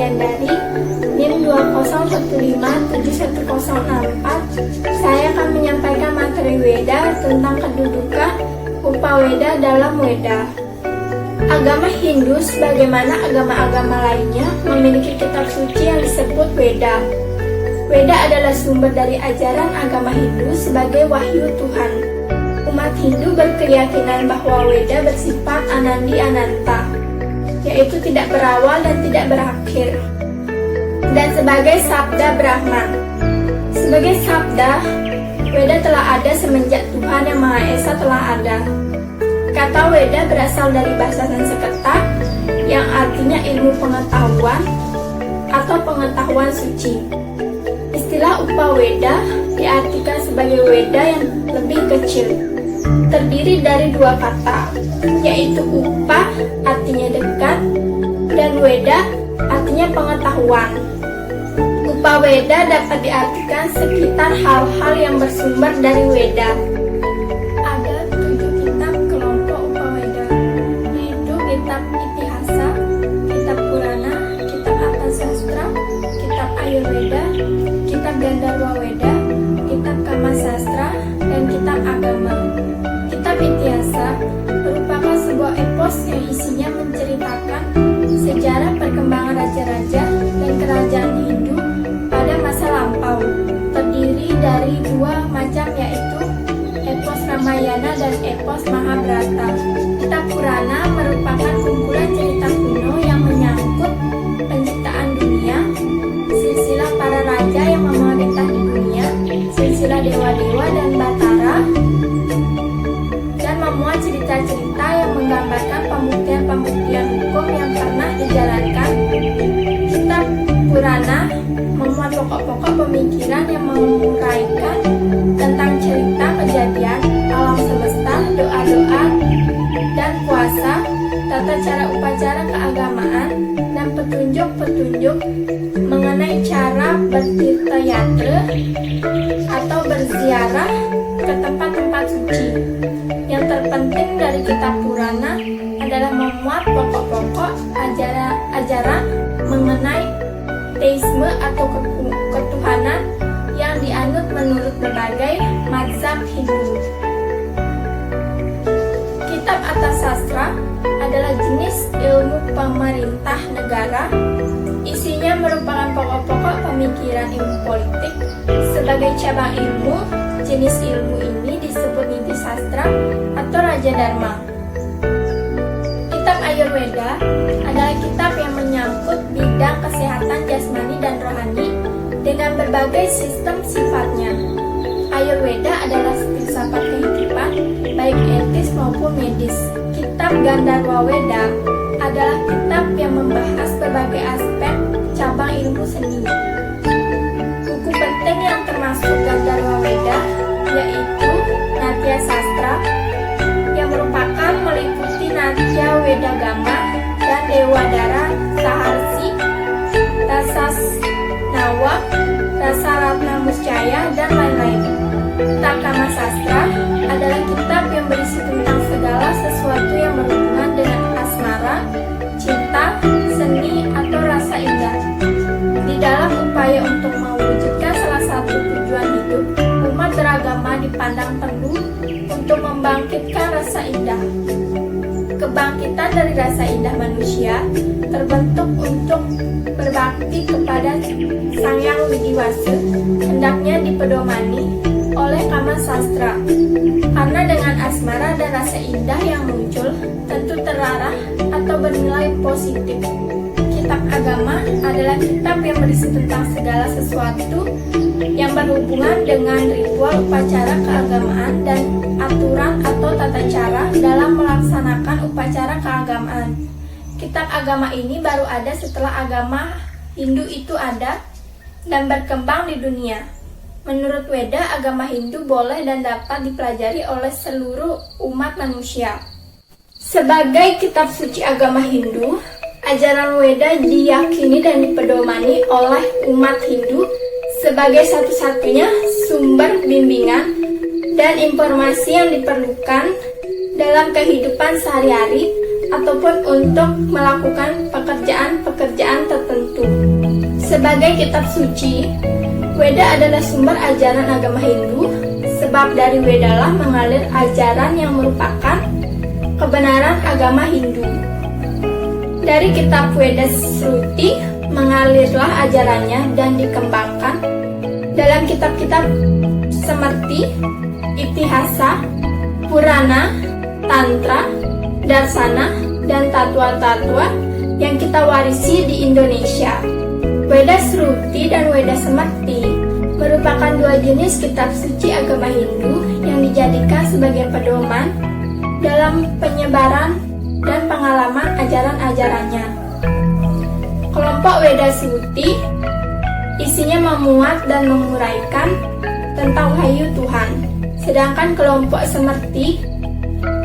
bagian dari NIM 201571064. Saya akan menyampaikan materi Weda tentang kedudukan Upaweda dalam Weda. Agama Hindu sebagaimana agama-agama lainnya memiliki kitab suci yang disebut Weda. Weda adalah sumber dari ajaran agama Hindu sebagai wahyu Tuhan. Umat Hindu berkeyakinan bahwa Weda bersifat anandi ananta, yaitu tidak berawal dan tidak berakhir, dan sebagai sabda Brahman. Sebagai sabda, Weda telah ada semenjak Tuhan Yang Maha Esa telah ada. Kata Weda berasal dari bahasa Sanskerta yang artinya ilmu pengetahuan atau pengetahuan suci. Istilah Upaweda diartikan sebagai Weda yang lebih kecil, terdiri dari dua kata, yaitu Upa artinya dekat dan Weda artinya pengetahuan. Upaweda dapat diartikan sekitar hal-hal yang bersumber dari Weda. Ada 7 kitab kelompok Upaweda, yaitu kitab Itihasa, kitab Purana, kitab Arthasastra, kitab Ayurveda, kitab Gandharwa Weda, kitab Kama Sastra, dan kitab Agama. Kitab Itihasa merupakan sebuah epos yang isinya menceritakan sejarah perkembangan raja-raja dan kerajaan Hindu pada masa lampau. Terdiri dari dua macam, yaitu epos Ramayana dan epos Mahabharata. Kitab Purana merupakan kumpulan cerita kuno yang menyangkut penciptaan dunia, silsilah para raja yang memerintah di dunia, silsilah dewa-dewa dan Batara, dan memuat cerita-cerita yang menggambarkan pembuktian-pembuktian hukum yang pernah dijalankan. Kitab Purana memuat pokok-pokok pemikiran yang menguraikan tentang cerita kejadian alam semesta, doa-doa dan puasa, tata cara upacara keagamaan, dan petunjuk-petunjuk mengenai cara bertirta-yatra atau berziarah ke tempat-tempat suci. Yang terpenting dari kitab Purana adalah memuat pokok-pokok ajaran mengenai teisme atau ketuhanan yang dianut menurut berbagai mazhab Hindu. Kitab Arthasastra adalah jenis ilmu pemerintah negara. Isinya merupakan pokok-pokok pemikiran ilmu politik. Sebagai cabang ilmu, jenis ilmu ini disebut Niti Sastra atau Raja Dharma. Kitab Ayurveda adalah kitab yang menyangkut bidang kesehatan jasmani dan rohani dengan berbagai sistem sifatnya. Ayurveda adalah filsafat kehidupan, baik etis maupun medis. Kitab Gandharwa Weda adalah kitab yang membahas berbagai aspek cabang ilmu seni. Buku penting yang termasuk Gandharwa Weda yaitu Natya Sastra, yang merupakan meliputi Natya Wedagama dan Dewadara Saharsi, Rasas Nawa, Rasa Ratna Muscaya, dan lain-lain. Kitab Kama Sastra adalah kitab yang berisi tentang segala sesuatu yang berhubungan dengan asmara, cinta, seni, atau rasa indah. Di dalam upaya untuk mewujudkan salah satu tujuan hidup, umat beragama dipandang perlu untuk membangkitkan rasa indah. Kebangkitan dari rasa indah manusia terbentuk untuk berbakti kepada Sang Yang Widiwasa, hendaknya dipedomani oleh Kama Sastra. Karena dengan asmara dan rasa indah yang muncul tentu terarah atau bernilai positif. Kitab Agama adalah kitab yang berisi tentang segala sesuatu yang berhubungan dengan ritual upacara keagamaan dan aturan atau tata cara dalam melaksanakan upacara keagamaan. Kitab agama ini baru ada setelah agama Hindu itu ada dan berkembang di dunia. Menurut Weda, agama Hindu boleh dan dapat dipelajari oleh seluruh umat manusia. Sebagai kitab suci agama Hindu, ajaran Weda diyakini dan dipedomani oleh umat Hindu sebagai satu-satunya sumber bimbingan dan informasi yang diperlukan dalam kehidupan sehari-hari ataupun untuk melakukan pekerjaan-pekerjaan tertentu. Sebagai kitab suci, Weda adalah sumber ajaran agama Hindu, sebab dari Weda lah mengalir ajaran yang merupakan kebenaran agama Hindu. Dari kitab Weda Shruti mengalirlah ajarannya dan dikembangkan dalam kitab-kitab Smriti, Itihasa, Purana, Tantra, Darsana, dan Tatwa-Tatwa yang kita warisi di Indonesia. Weda Shruti dan Weda Smriti merupakan dua jenis kitab suci agama Hindu yang dijadikan sebagai pedoman dalam penyebaran dan pengalaman ajaran-ajarannya. Kelompok Weda Shruti isinya memuat dan menguraikan tentang wahyu Tuhan, sedangkan kelompok Smriti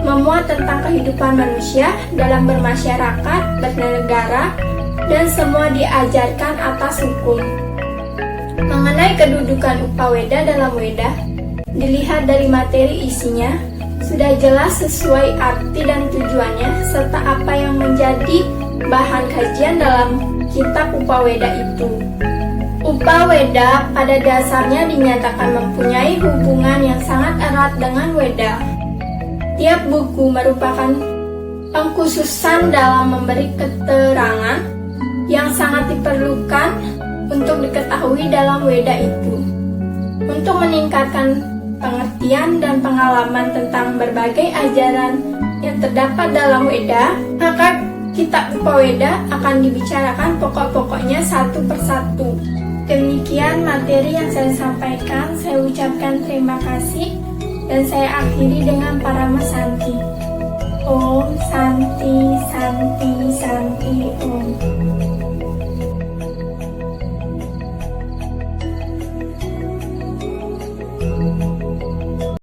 memuat tentang kehidupan manusia dalam bermasyarakat, bernegara, dan semua diajarkan atas hukum. Mengenai kedudukan Upaweda dalam Weda, dilihat dari materi isinya, sudah jelas sesuai arti dan tujuannya, serta apa yang menjadi bahan kajian dalam kitab Upaweda itu. Upaweda pada dasarnya dinyatakan mempunyai hubungan yang sangat erat dengan Weda. Tiap buku merupakan pengkhususan dalam memberi keterangan yang sangat diperlukan untuk diketahui dalam Weda itu. Untuk meningkatkan pengertian dan pengalaman tentang berbagai ajaran yang terdapat dalam Weda, maka kitab Upaweda akan dibicarakan pokok-pokoknya satu persatu. Demikian materi yang saya sampaikan. Saya ucapkan terima kasih dan saya akhiri dengan Parama Santi. Om Santi Santi Santi Om.